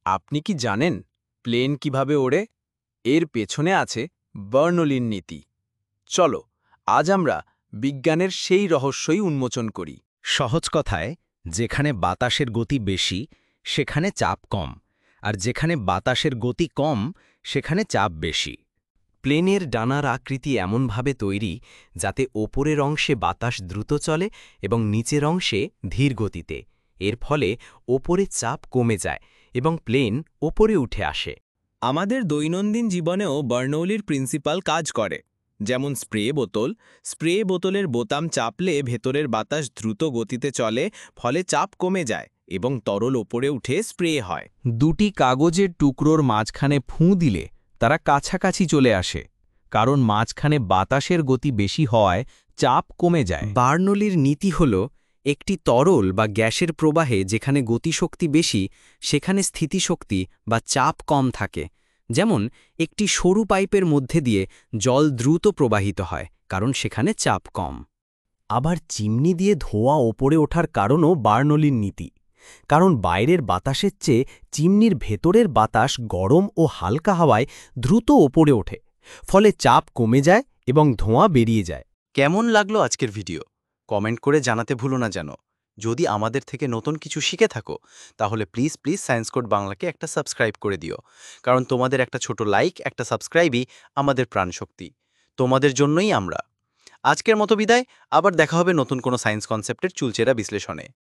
আপনি কি জানেন প্লেন কিভাবে ওড়ে? এর পেছনে আছে বার্নৌলির নীতি। চলো আজ আমরা বিজ্ঞানের সেই রহস্যই উন্মোচন করি। সহজ কথায়, যেখানে বাতাসের গতি বেশি সেখানে চাপ কম, আর যেখানে বাতাসের গতি কম সেখানে চাপ বেশি। প্লেনের ডানার আকৃতি এমনভাবে তৈরি যাতে ওপরের অংশে বাতাস দ্রুত চলে এবং নিচের অংশে ধীর গতিতে। এর ফলে ওপরে চাপ কমে যায় এবং প্লেন ওপরে উঠে আসে। আমাদের দৈনন্দিন জীবনেও বার্নৌলির প্রিন্সিপাল কাজ করে। যেমন স্প্রে বোতলের বোতাম চাপলে ভেতরের বাতাস দ্রুত গতিতে চলে, ফলে চাপ কমে যায় এবং তরল ওপরে উঠে স্প্রে হয়। দুটি কাগজের টুকরোর মাঝখানে ফুঁ দিলে তারা কাছাকাছি চলে আসে, কারণ মাঝখানে বাতাসের গতি বেশি হওয়ায় চাপ কমে যায়। বার্নৌলির নীতি হল, একটি তরল বা গ্যাসের প্রবাহে যেখানে গতিশক্তি বেশি সেখানে স্থিতিশক্তি বা চাপ কম থাকে। যেমন একটি সরু পাইপের মধ্যে দিয়ে জল দ্রুত প্রবাহিত হয়, কারণ সেখানে চাপ কম। আবার চিমনি দিয়ে ধোঁয়া ওপরে ওঠার কারণও বার্নৌলির নীতি, কারণ বাইরের বাতাসের চেয়ে চিমনির ভেতরের বাতাস গরম ও হালকা হাওয়ায় দ্রুত ওপরে ওঠে, ফলে চাপ কমে যায় এবং ধোঁয়া বেরিয়ে যায়। কেমন লাগলো আজকের ভিডিও? কমেন্ট করে জানাতে ভুলো না যেন। যদি আমাদের থেকে নতুন কিছু শিখে থাকো তাহলে প্লিজ সায়েন্স কোড বাংলাকে একটা সাবস্ক্রাইব করে দিও, কারণ তোমাদের একটা ছোট লাইক, একটা সাবস্ক্রাইবই আমাদের প্রাণশক্তি। তোমাদের জন্যই আমরা। আজকের মতো বিদায়, আবার দেখা হবে নতুন কোনো সায়েন্স কনসেপ্টের চুলচেরা বিশ্লেষণে।